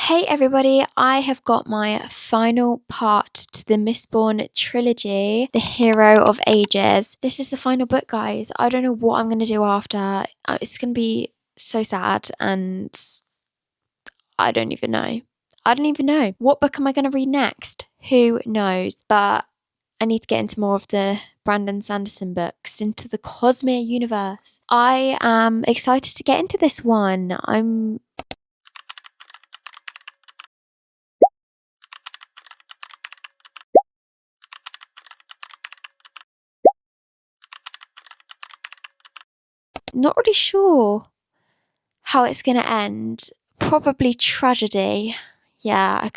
Hey everybody, I have got my final part to the Mistborn trilogy, The Hero of Ages. This is the final book, guys. I don't know what I'm going to do after. It's going to be so sad and I don't even know. What book am I going to read next? Who knows? But I need to get into more of the Brandon Sanderson books, into the Cosmere universe. I am excited to get into this one. I'm not really sure how it's going to end. Probably tragedy. Yeah, I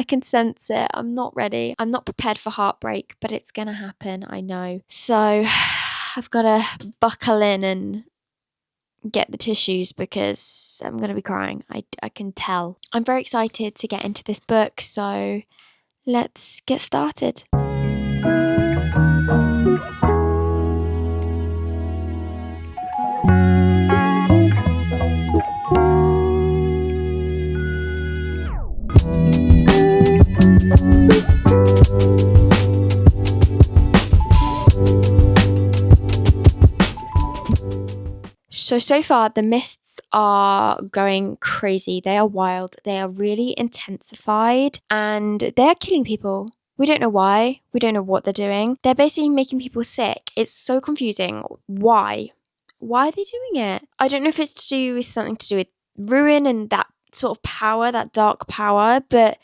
can sense it. I'm not ready. I'm not prepared for heartbreak, but it's going to happen, I know. So I've got to buckle in and get the tissues because I'm going to be crying. I can tell. I'm very excited to get into this book, so let's get started. So far, the mists are going crazy. They are wild. They are really intensified and they're killing people. We don't know why. We don't know what they're doing. They're basically making people sick. It's so confusing. Why? Why are they doing it? I don't know if it's to do with something to do with ruin and that sort of power, that dark power, but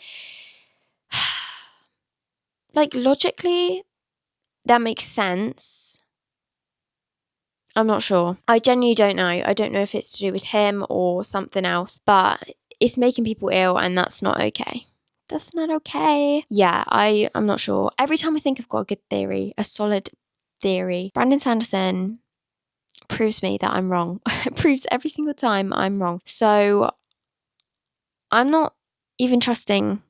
like logically, that makes sense. I'm not sure. I genuinely don't know. I don't know if it's to do with him or something else, but it's making people ill and that's not okay. That's not okay. Yeah, I'm not sure. Every time I think I've got a good theory, a solid theory, Brandon Sanderson proves me that I'm wrong. Proves every single time I'm wrong. So I'm not even trusting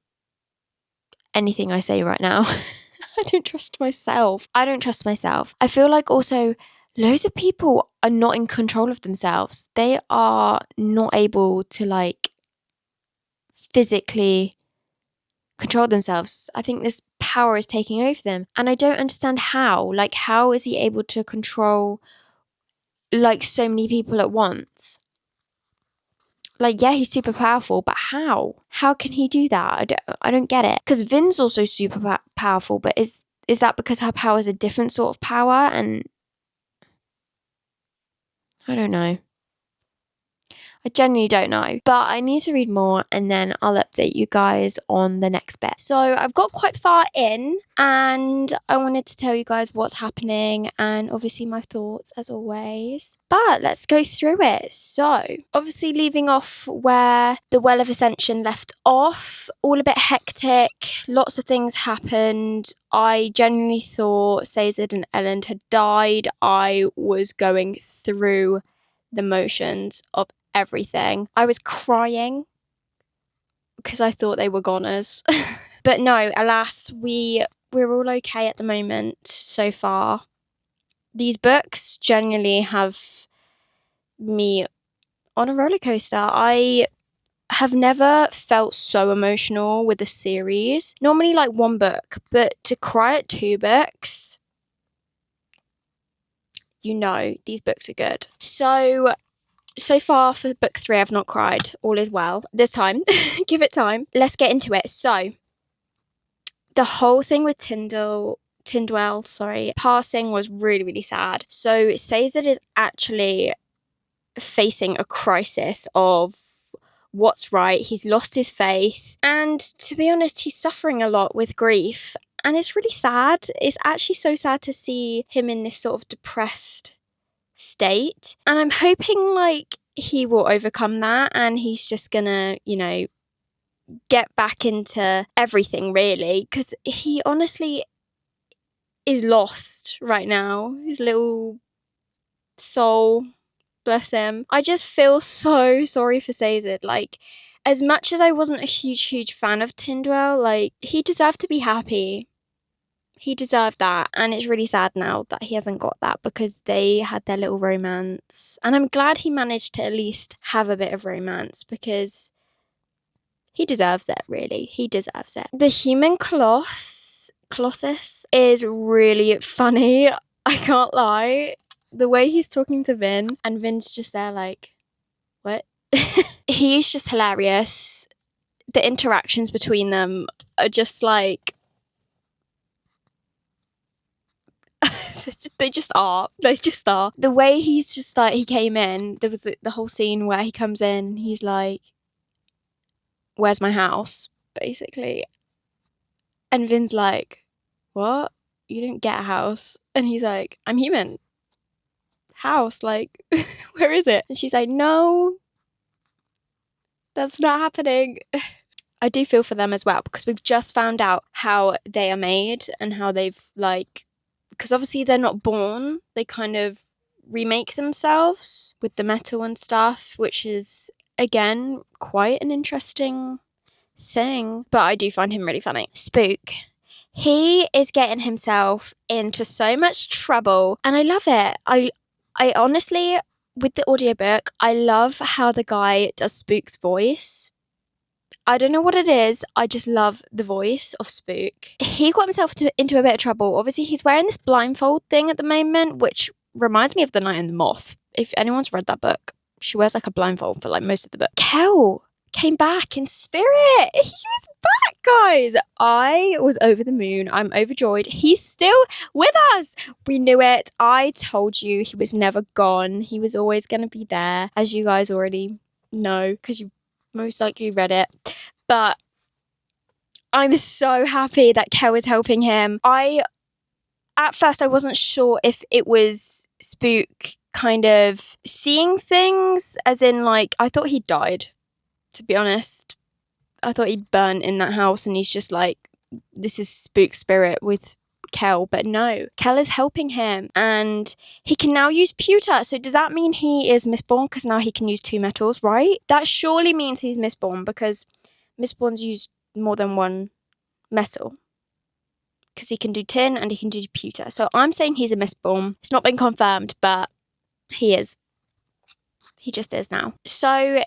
anything I say right now. I don't trust myself. I feel like also loads of people are not in control of themselves. They are not able to like physically control themselves. I think this power is taking over them. And I don't understand how. Like, how is he able to control like so many people at once? Like, yeah, he's super powerful, but how? How can he do that? I don't get it. Because Vin's also super powerful, but is that because her power is a different sort of power? And I don't know. I genuinely don't know, but I need to read more and then I'll update you guys on the next bit. So I've got quite far in and I wanted to tell you guys what's happening and obviously my thoughts as always. But let's go through it. So obviously leaving off where the Well of Ascension left off, all a bit hectic, lots of things happened. I genuinely thought Sazed and Elend had died. I was going through the motions of everything. I was crying because I thought they were goners. But no, alas, we're all okay at the moment so far. These books genuinely have me on a roller coaster. I have never felt so emotional with a series. Normally like one book, but to cry at two books, you know, these books are good. So far for book 3, I've not cried. All is well. This time, give it time. Let's get into it. So, the whole thing with Tindwell, passing was really, really sad. So, Sazed is actually facing a crisis of what's right. He's lost his faith. And to be honest, he's suffering a lot with grief. And it's really sad. It's actually so sad to see him in this sort of depressed state. And I'm hoping like he will overcome that and he's just gonna, you know, get back into everything really, because he honestly is lost right now. His little soul, bless him. I just feel so sorry for Sazed. Like, as much as I wasn't a huge fan of Tindwell, like, he deserved to be happy. He deserved that, and it's really sad now that he hasn't got that because they had their little romance. And I'm glad he managed to at least have a bit of romance because He deserves it, really. He deserves it. The human Colossus is really funny. I can't lie. The way he's talking to Vin, and Vin's just there like, what? He's just hilarious. The interactions between them are just like, they just are. They just are. The way he's just like, he came in, there was the whole scene where he comes in and he's like, where's my house? Basically. And Vin's like, what? You didn't get a house. And he's like, I'm human. House, like, where is it? And she's like, no, that's not happening. I do feel for them as well, because we've just found out how they are made and how they've, like, because obviously they're not born, they kind of remake themselves with the metal and stuff, which is, again, quite an interesting thing. But I do find him really funny. Spook. He is getting himself into so much trouble, and I love it. I honestly, with the audiobook, I love how the guy does Spook's voice. I don't know what it is. I just love the voice of Spook. He got himself into a bit of trouble. Obviously, he's wearing this blindfold thing at the moment, which reminds me of The Night and the Moth. If anyone's read that book, she wears like a blindfold for like most of the book. Kel came back in spirit. He was back, guys. I was over the moon. I'm overjoyed. He's still with us. We knew it. I told you he was never gone. He was always going to be there, as you guys already know, because you most likely read it. But I'm so happy that Kel is helping him. At first I wasn't sure if it was Spook kind of seeing things, as in like, I thought he died, to be honest. I thought he'd burnt in that house and he's just like, this is Spook's spirit with Kel. But no, Kel is helping him and he can now use pewter. So does that mean he is Mistborn? Because now he can use 2 metals, right? That surely means he's Mistborn, because Mistborns use more than one metal. Because he can do tin and he can do pewter. So I'm saying he's a Mistborn. It's not been confirmed, but he is. He just is now. So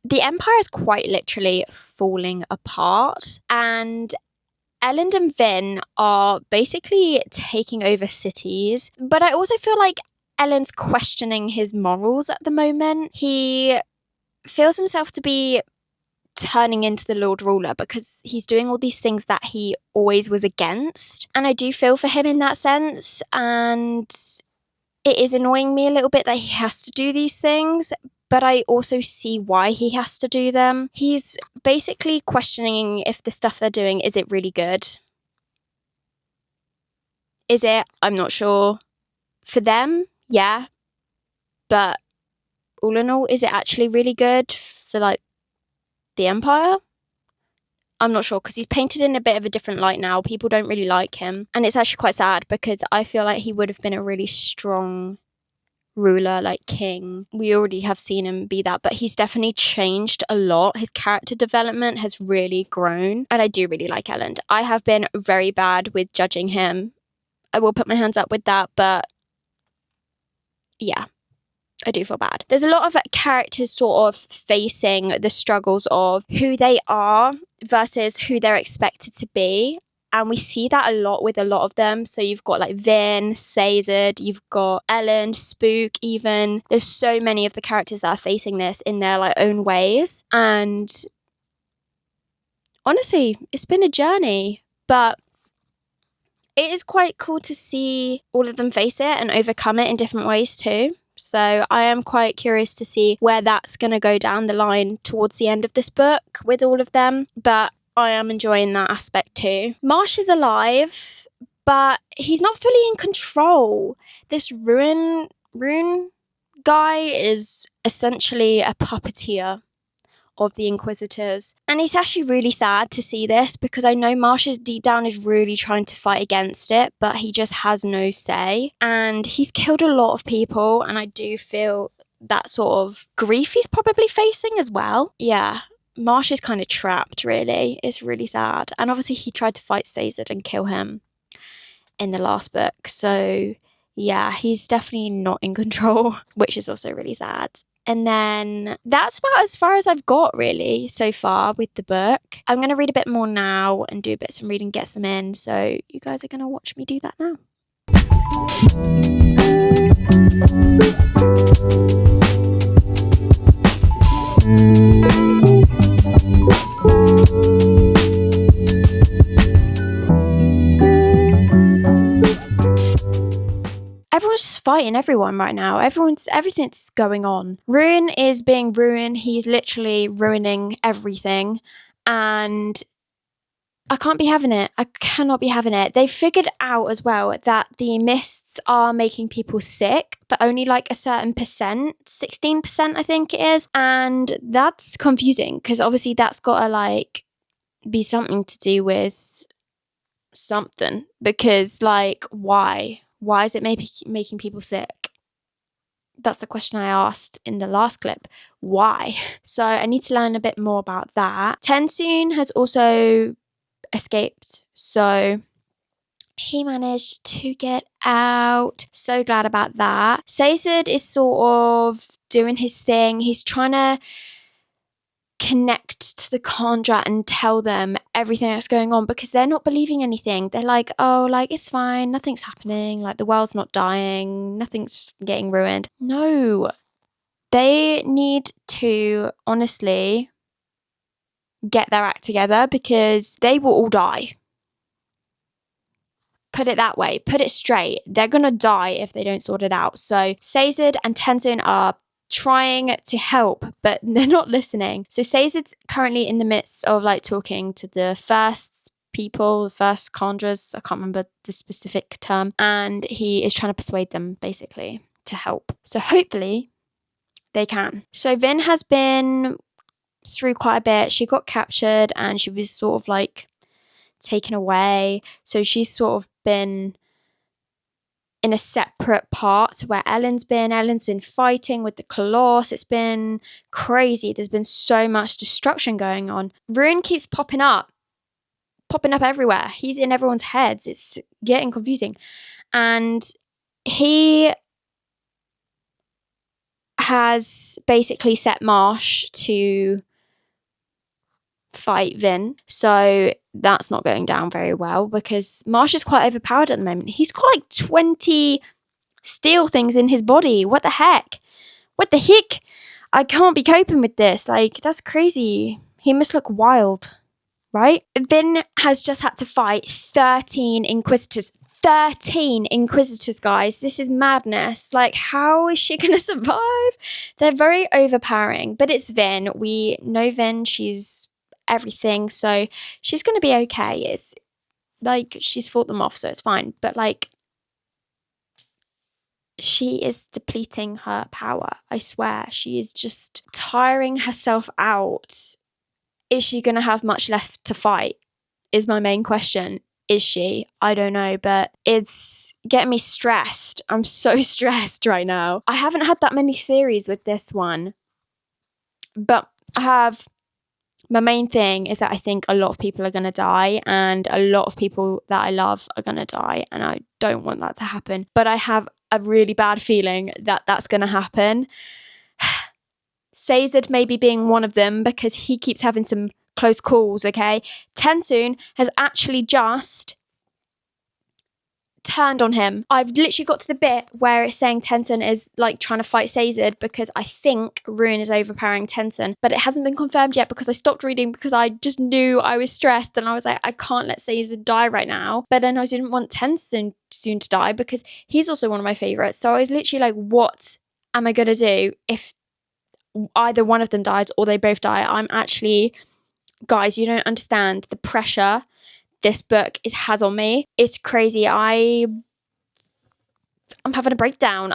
the Empire is quite literally falling apart, and Elend and Vin are basically taking over cities. But I also feel like Elend's questioning his morals at the moment. He feels himself to be turning into the Lord Ruler because he's doing all these things that he always was against. And I do feel for him in that sense. And it is annoying me a little bit that he has to do these things, but I also see why he has to do them. He's basically questioning if the stuff they're doing, is it really good? Is it? I'm not sure. For them, yeah. But all in all, is it actually really good for like the Empire? I'm not sure, because he's painted in a bit of a different light now. People don't really like him. And it's actually quite sad, because I feel like he would have been a really strong ruler, like king. We already have seen him be that, but he's definitely changed a lot. His character development has really grown, and I do really like Elend. I have been very bad with judging him. I will put my hands up with that, but yeah, I do feel bad. There's a lot of characters sort of facing the struggles of who they are versus who they're expected to be. And we see that a lot with a lot of them. So you've got like Vin, Sazed, you've got Elend, Spook even. There's so many of the characters that are facing this in their like own ways. And honestly, it's been a journey. But it is quite cool to see all of them face it and overcome it in different ways too. So I am quite curious to see where that's going to go down the line towards the end of this book with all of them. But I am enjoying that aspect too. Marsh is alive, but he's not fully in control. This Rune guy is essentially a puppeteer of the Inquisitors. And it's actually really sad to see this, because I know Marsh is deep down is really trying to fight against it, but he just has no say. And he's killed a lot of people, and I do feel that sort of grief he's probably facing as well. Yeah. Marsh is kind of trapped, really. It's really sad. And obviously he tried to fight Sazed and kill him in the last book. So yeah, he's definitely not in control, which is also really sad. And then that's about as far as I've got really so far with the book. I'm going to read a bit more now and do a bit some reading, get some in. So you guys are going to watch me do that now. Everyone's just fighting everyone right now. Everything's going on. Ruin is being ruined. He's literally ruining everything. And I can't be having it. I cannot be having it. They figured out as well that the mists are making people sick, but only like a certain percent, 16% I think it is. And that's confusing because obviously that's got to like be something to do with something, because like why is it making people sick? That's the question I asked in the last clip. Why? So I need to learn a bit more about that. Tensoon has also escaped, so he managed to get out. So glad about that. Sazed is sort of doing his thing. He's trying to connect to the Kandra and tell them everything that's going on, because they're not believing anything. They're like, oh, like it's fine, nothing's happening, like the world's not dying, nothing's getting ruined. No, they need to honestly get their act together, because they will all die. Put it that way, put it straight. They're gonna die if they don't sort it out. So Sazed and Tensoon are trying to help, but they're not listening. So Sazed's currently in the midst of like talking to the first people, the first Kandras, I can't remember the specific term, and he is trying to persuade them basically to help. So hopefully they can. So Vin has been through quite a bit. She got captured and she was sort of like taken away. So she's sort of been in a separate part to where Ellen's been. Ellen's been fighting with the Colossus. It's been crazy. There's been so much destruction going on. Ruin keeps popping up everywhere. He's in everyone's heads. It's getting confusing. And he has basically set Marsh to fight Vin. So that's not going down very well, because Marsh is quite overpowered at the moment. He's got like 20 steel things in his body. What the heck? I can't be coping with this. Like, that's crazy. He must look wild, right? Vin has just had to fight 13 Inquisitors. 13 Inquisitors, guys. This is madness. Like, how is she going to survive? They're very overpowering, but it's Vin. We know Vin. She's everything, so she's going to be okay. It's like she's fought them off, so it's fine. But like, she is depleting her power. I swear, she is just tiring herself out. Is she going to have much left to fight? Is my main question. Is she? I don't know, but it's getting me stressed. I'm so stressed right now. I haven't had that many theories with this one, but I have. My main thing is that I think a lot of people are going to die, and a lot of people that I love are going to die, and I don't want that to happen. But I have a really bad feeling that that's going to happen. Sazed maybe being one of them, because he keeps having some close calls, okay? Tensoon has actually just turned on him. I've literally got to the bit where it's saying Tensoon is like trying to fight Sazed, because I think Ruin is overpowering Tensoon, but it hasn't been confirmed yet, because I stopped reading because I just knew I was stressed, and I was like, I can't let Sazed die right now. But then I didn't want Tensoon soon to die, because he's also one of my favorites. So I was literally like, what am I gonna do if either one of them dies or they both die? I'm actually, guys, you don't understand the pressure this book has on me. It's crazy. I'm having a breakdown.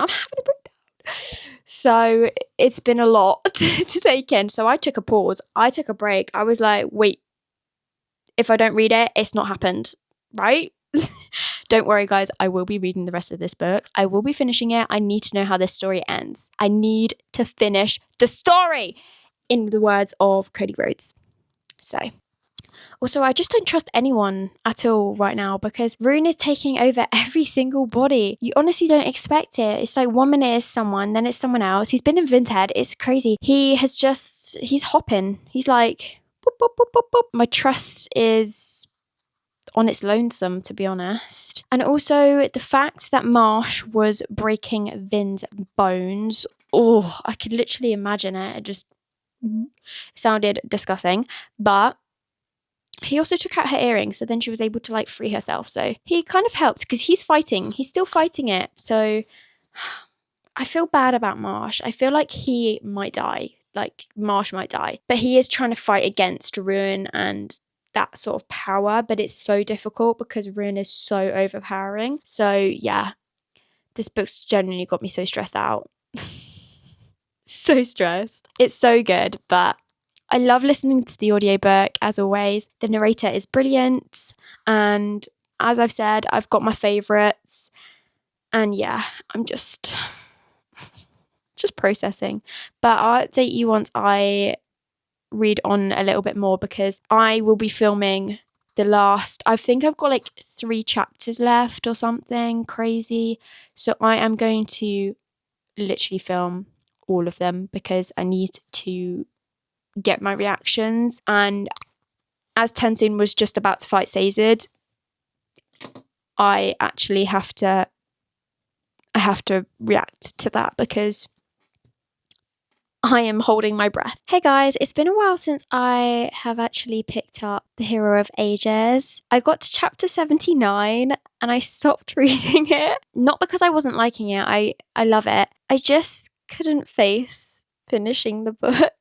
So it's been a lot to take in. So I took a pause. I took a break. I was like, wait, if I don't read it, it's not happened, right? Don't worry, guys. I will be reading the rest of this book. I will be finishing it. I need to know how this story ends. I need to finish the story, in the words of Cody Rhodes. So Also, I just don't trust anyone at all right now because Rune is taking over every single body. You honestly don't expect it. It's like 1 minute is someone, then it's someone else. He's been in Vinthead. It's crazy. He's hopping. He's like, boop, boop, boop, boop, boop. My trust is on its lonesome, to be honest. And also the fact that Marsh was breaking Vin's bones. Oh, I could literally imagine it. It just sounded disgusting. But he also took out her earrings, so then she was able to like free herself. So he kind of helped because he's fighting. He's still fighting it. So I feel bad about Marsh. I feel like he might die. Like Marsh might die. But he is trying to fight against Ruin and that sort of power. But it's so difficult because Ruin is so overpowering. So yeah, this book's genuinely got me so stressed out. So stressed. It's so good, but I love listening to the audiobook as always. The narrator is brilliant. And as I've said, I've got my favourites. And yeah, I'm just processing. But I'll update you once I read on a little bit more because I will be filming I think I've got like 3 chapters left or something crazy. So I am going to literally film all of them because I need to get my reactions. And as Tensoon was just about to fight Sazed, I actually have to react to that because I am holding my breath. Hey guys, it's been a while since I have actually picked up The Hero of Ages. I got to chapter 79 and I stopped reading it. Not because I wasn't liking it, I love it. I just couldn't face finishing the book.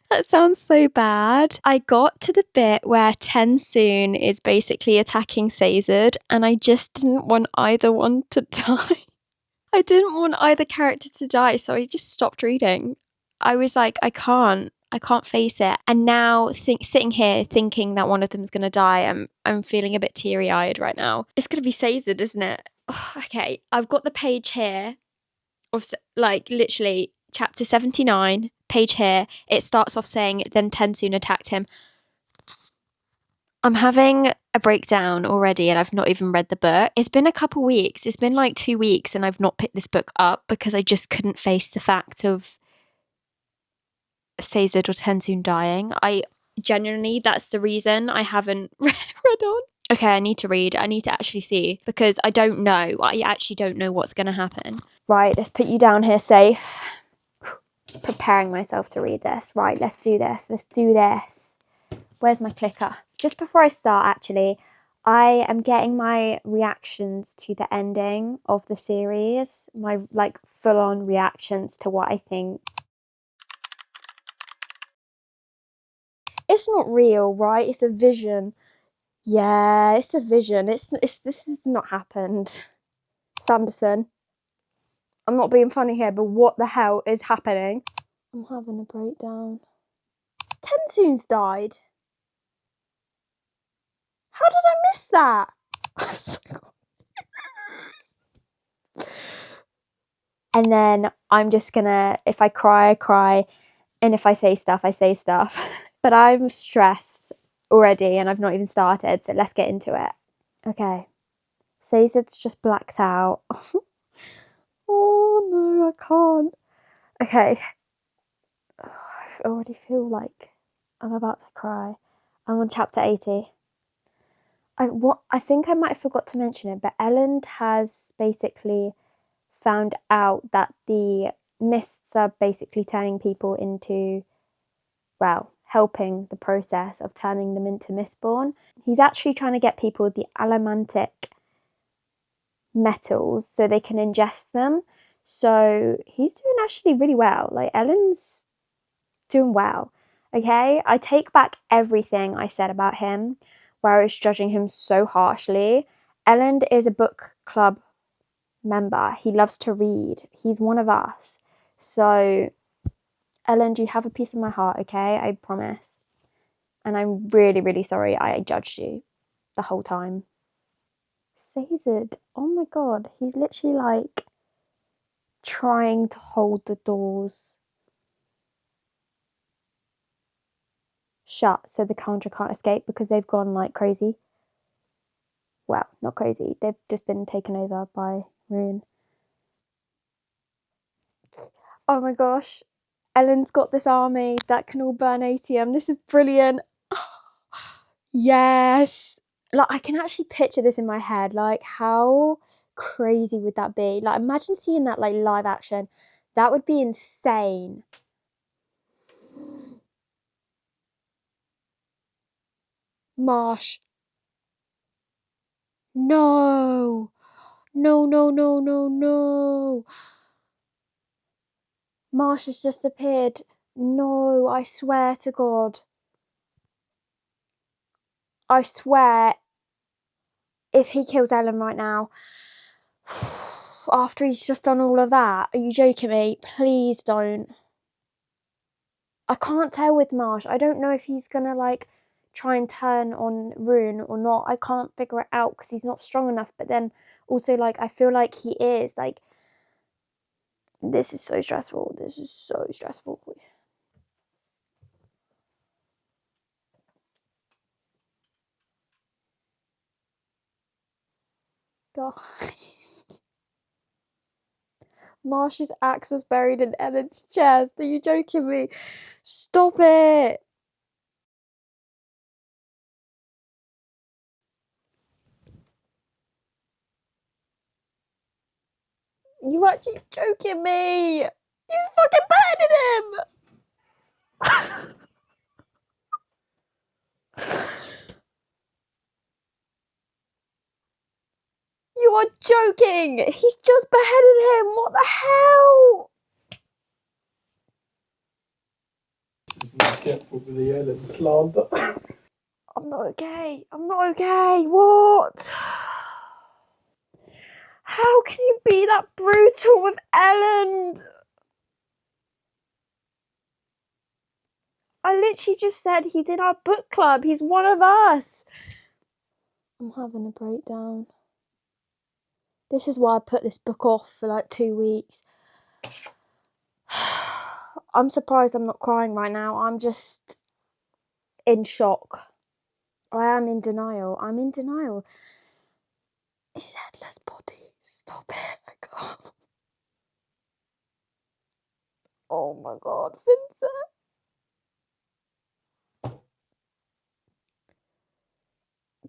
That sounds so bad. I got to the bit where Tensoon is basically attacking Sazed and I just didn't want either one to die. I didn't want either character to die, so I just stopped reading. I was like, I can't face it. And now sitting here thinking that one of them's going to die, I'm feeling a bit teary-eyed right now. It's going to be Sazed, isn't it? Oh, okay, I've got the page here of like literally chapter 79, page here. It starts off saying, then Tensoon attacked him. I'm having a breakdown already and I've not even read the book. It's been a couple weeks. It's been like 2 weeks and I've not picked this book up because I just couldn't face the fact of Sazed or Tensoon dying. I genuinely, that's the reason I haven't read on. Okay, I need to read. I need to actually see because I don't know. I actually don't know what's going to happen. Right, let's put you down here safe. Preparing myself to read this. Right, let's do this. Let's do this. Where's my clicker? Just before I start, actually, I am getting my reactions to the ending of the series. My, like, full-on reactions to what I think. It's not real, right? It's a vision. Yeah, it's a vision. This has not happened. Sanderson. I'm not being funny here, but what the hell is happening? I'm having a breakdown. Tensoon's died. How did I miss that? And then I'm just gonna, if I cry, I cry. And if I say stuff, I say stuff. But I'm stressed already and I've not even started. So let's get into it. Okay. Sazed's just blacked out. Oh no, I can't. Okay. I already feel like I'm about to cry. I'm on chapter 80. I think I might have forgot to mention it, but Elend has basically found out that the mists are basically turning people into, well, helping the process of turning them into Mistborn. He's actually trying to get people the alamantic metals so they can ingest them. So he's doing actually really well. Like, Elend's doing well. Okay, I take back everything I said about him, where I was judging him so harshly. Elend is a book club member. He loves to read. He's one of us. So, Elend, you have a piece of my heart, okay? I promise. And I'm really, really sorry I judged you the whole time. Sazed, oh my god, he's literally like trying to hold the doors shut so the Counter can't escape because they've gone like crazy. Well, not crazy. They've just been taken over by Ruin. Oh my gosh. Ellen's got this army that can all burn atium. This is brilliant. Yes. Like, I can actually picture this in my head. Like, how crazy would that be? Like, imagine seeing that like live action. That would be insane. Marsh. No. No, no, no, no, no. Marsh has just appeared. No, I swear to God. I swear, if he kills Ellen right now, after he's just done all of that, are you joking me? Please don't. I can't tell with Marsh. I don't know if he's gonna like try and turn on Rune or not. I can't figure it out because he's not strong enough. But then also like I feel like he is. Like, this is so stressful. This is so stressful. Guys. Marsh's axe was buried in Ellen's chest. Are you joking me? Stop it. You actually joking me? He's fucking beheaded him! You are joking! He's just beheaded him! What the hell? Be careful with the Ellen slander. I'm not okay. I'm not okay. What? How can you be that brutal with Ellen? I literally just said he's in our book club. He's one of us. I'm having a breakdown. This is why I put this book off for like 2 weeks. I'm surprised I'm not crying right now. I'm just in shock. I am in denial. I'm in denial. His headless body. Stop it. I can't. Oh my God, Vincent.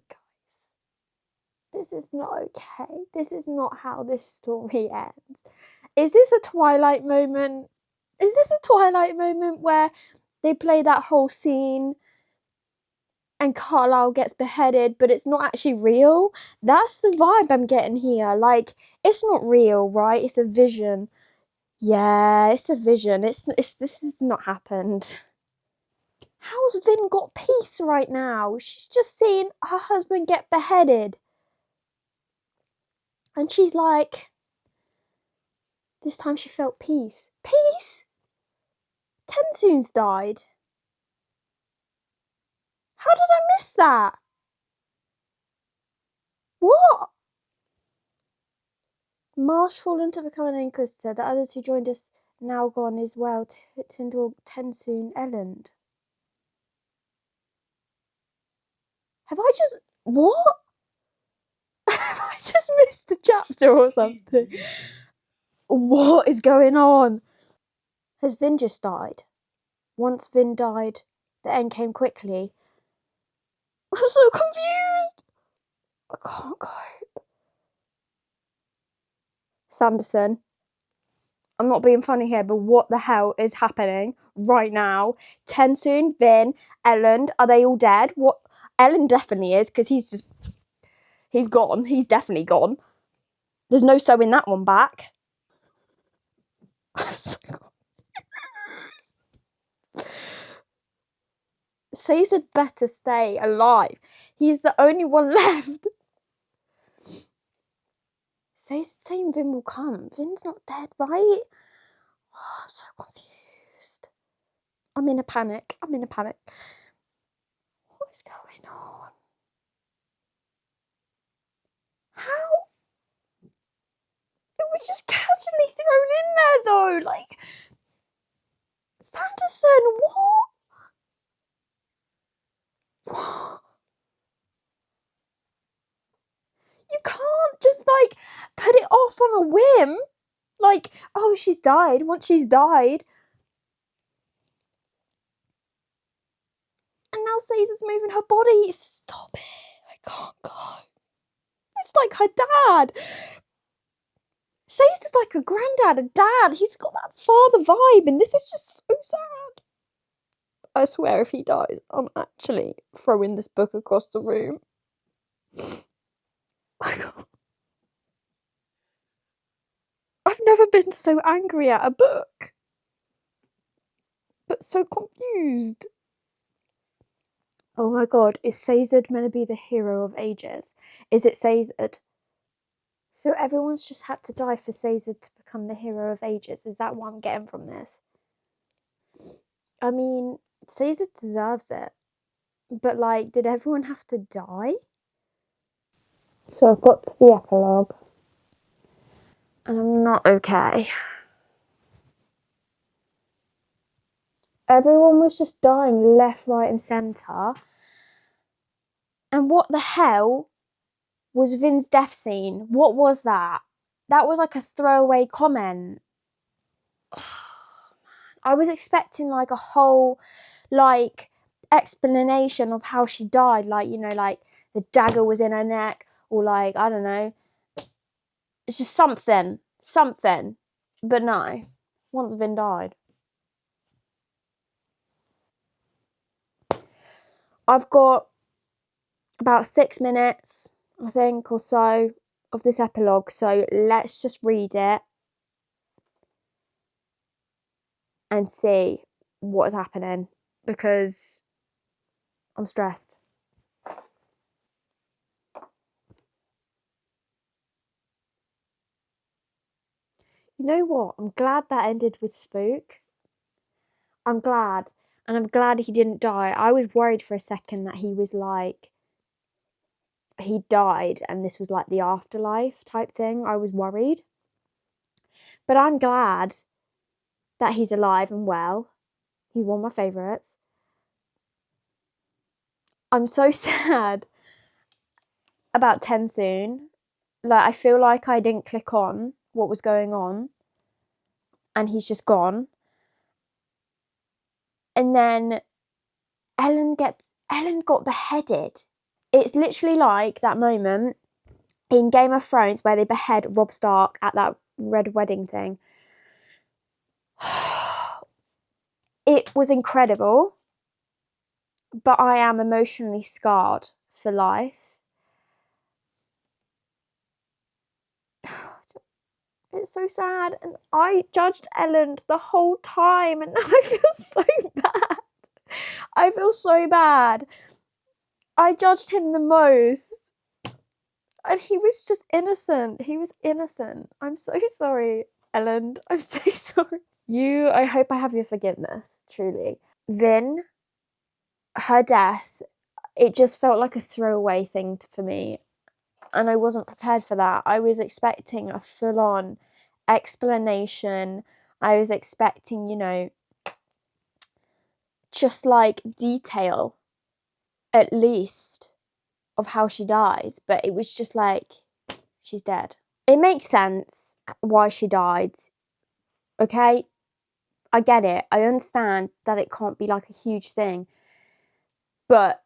Guys, this is not okay. This is not how this story ends. Is this a Twilight moment? Is this a Twilight moment where they play that whole scene and Carlisle gets beheaded, but it's not actually real? That's the vibe I'm getting here. Like, it's not real, right? It's a vision. Yeah, it's a vision. This has not happened. How's Vin got peace right now? She's just seen her husband get beheaded. And she's like, this time she felt peace. Peace? Tensoon's died. How did I miss that? What? Marsh fallen to become an Inquisitor. The others who joined us now gone as well. Tyndall, Tensoon, Elland. Have I just... What? Have I just missed a chapter or something? What is going on? Has Vin just died? Once Vin died, the end came quickly. I'm so confused. I can't cope. Sanderson. I'm not being funny here, but what the hell is happening right now? Tensoon, Vin, Elland, are they all dead? What? Ellen definitely is, because he's gone. He's definitely gone. There's no sewing that one back. Caesar better stay alive. He's the only one left. Caesar's saying Vin will come. Vin's not dead, right? Oh, I'm so confused. I'm in a panic. What is going on? How? It was just casually thrown in there, though. Like, Sanderson, what? You can't just, like, put it off on a whim. Like, oh, she's died. Once she's died. And now Caesar's moving her body. Stop it. I can't go. It's like her dad. Caesar's like a granddad, a dad. He's got that father vibe, and this is just so sad. I swear if he dies, I'm actually throwing this book across the room. I've never been so angry at a book. But so confused. Oh my god, is Caesar meant to be the hero of ages? Is it Caesar? So everyone's just had to die for Caesar to become the hero of ages? Is that what I'm getting from this? I mean, Caesar deserves it. But, like, did everyone have to die? So I've got to the epilogue. And I'm not okay. Everyone was just dying left, right and centre. And what the hell was Vin's death scene? What was that? That was like a throwaway comment. I was expecting like a whole like explanation of how she died. Like, you know, like the dagger was in her neck, or like, I don't know. It's just something. But no. Once Vin died. I've got about 6 minutes, I think, or so of this epilogue. So let's just read it and see what is happening, because I'm stressed. You know what? I'm glad that ended with Spook. I'm glad. And I'm glad he didn't die. I was worried for a second that he was like, he died and this was like the afterlife type thing. I was worried. But I'm glad that he's alive and well. He's one of my favourites. I'm so sad about Tensoon. Like, I feel like I didn't click on what was going on. And he's just gone. And then Ellen got beheaded. It's literally like that moment in Game of Thrones where they behead Robb Stark at that red wedding thing. It was incredible, but I am emotionally scarred for life. It's so sad, and I judged Ellen the whole time, and now I feel so bad. I feel so bad. I judged him the most. And he was just innocent. He was innocent. I'm so sorry, Ellen. I'm so sorry. I hope I have your forgiveness, truly. Vin, her death, it just felt like a throwaway thing for me. And I wasn't prepared for that. I was expecting a full-on explanation. I was expecting, you know, just like detail, at least, of how she dies. But it was just like, she's dead. It makes sense why she died. Okay? I get it. I understand that it can't be like a huge thing. But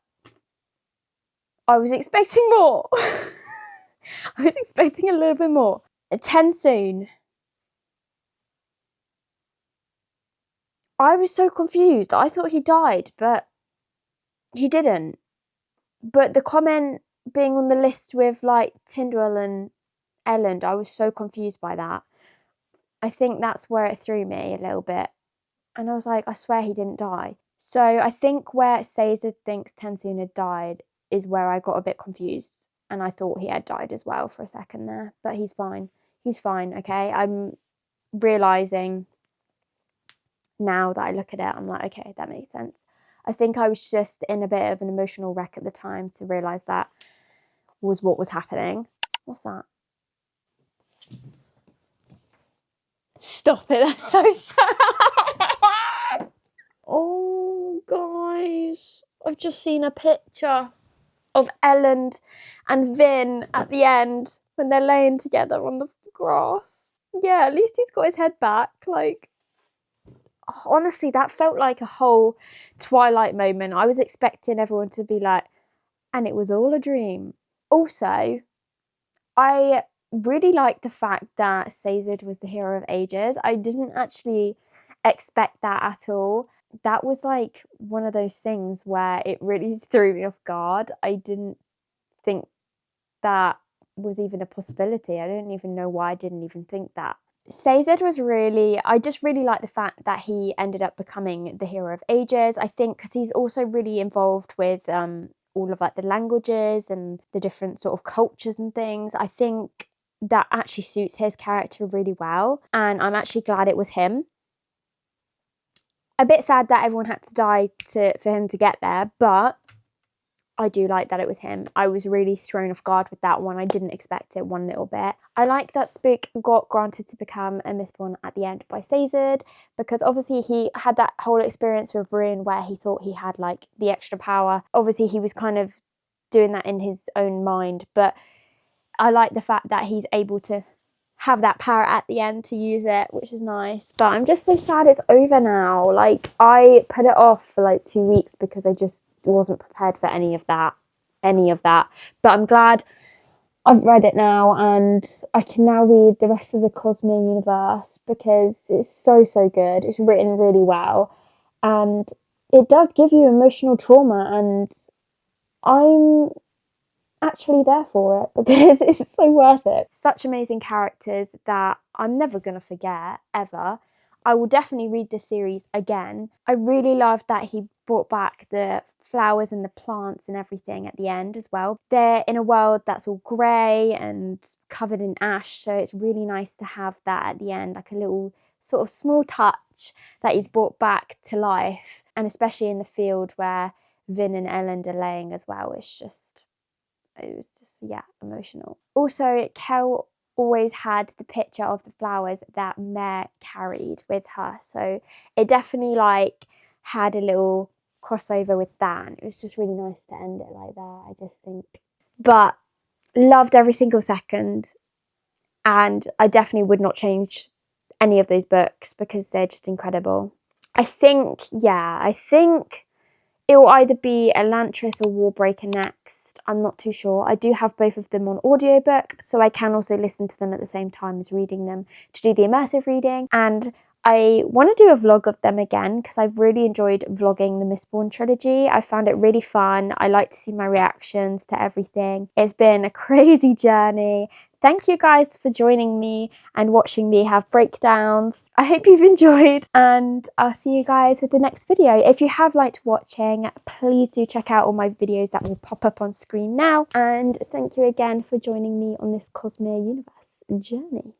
I was expecting more. I was expecting a little bit more. Tensoon. I was so confused. I thought he died, but he didn't. But the comment being on the list with like Tindwell and Ellen, I was so confused by that. I think that's where it threw me a little bit. And I was like, I swear he didn't die. So I think where Caesar thinks Tensoon had died is where I got a bit confused. And I thought he had died as well for a second there. But he's fine. He's fine, okay? I'm realising now that I look at it, I'm like, okay, that makes sense. I think I was just in a bit of an emotional wreck at the time to realise that was what was happening. What's that? Stop it, that's so sad. Oh, guys, I've just seen a picture of Elend and Vin at the end when they're laying together on the grass. Yeah, at least he's got his head back. Like, honestly, that felt like a whole Twilight moment. I was expecting everyone to be like, and it was all a dream. Also, I really liked the fact that Sazed was the hero of ages. I didn't actually expect that at all. That was like one of those things where it really threw me off guard. I didn't think that was even a possibility. I don't even know why I didn't even think that. Sazed was really, I just really like the fact that he ended up becoming the hero of ages. I think because he's also really involved with all of like the languages and the different sort of cultures and things. I think that actually suits his character really well, and I'm actually glad it was him. A bit sad that everyone had to die for him to get there, but I do like that it was him. I was really thrown off guard with that one. I didn't expect it one little bit. I like that Spook got granted to become a Mistborn at the end by Sazed, because obviously he had that whole experience with Ruin where he thought he had like the extra power. Obviously he was kind of doing that in his own mind, but I like the fact that he's able to have that power at the end to use it, which is nice. But I'm just so sad it's over now. Like, I put it off for like 2 weeks because I just wasn't prepared for any of that. But I'm glad I've read it now, and I can now read the rest of the Cosmere universe because it's so good. It's written really well, and it does give you emotional trauma, and I'm actually there for it because it's so worth it. Such amazing characters that I'm never going to forget, ever. I will definitely read this series again. I really loved that he brought back the flowers and the plants and everything at the end as well. They're in a world that's all grey and covered in ash, so it's really nice to have that at the end, like a little sort of small touch that he's brought back to life, and especially in the field where Vin and Elend are laying as well. It was just, yeah, emotional. Also, Kel always had the picture of the flowers that Mare carried with her, so it definitely like had a little crossover with that. It was just really nice to end it like that, I just think. But loved every single second, and I definitely would not change any of those books because they're just incredible. I think it will either be Elantris or Warbreaker next. I'm not too sure. I do have both of them on audiobook, so I can also listen to them at the same time as reading them to do the immersive reading. And I want to do a vlog of them again because I've really enjoyed vlogging the Mistborn trilogy. I found it really fun. I like to see my reactions to everything. It's been a crazy journey. Thank you guys for joining me and watching me have breakdowns. I hope you've enjoyed, and I'll see you guys with the next video. If you have liked watching, please do check out all my videos that will pop up on screen now. And thank you again for joining me on this Cosmere universe journey.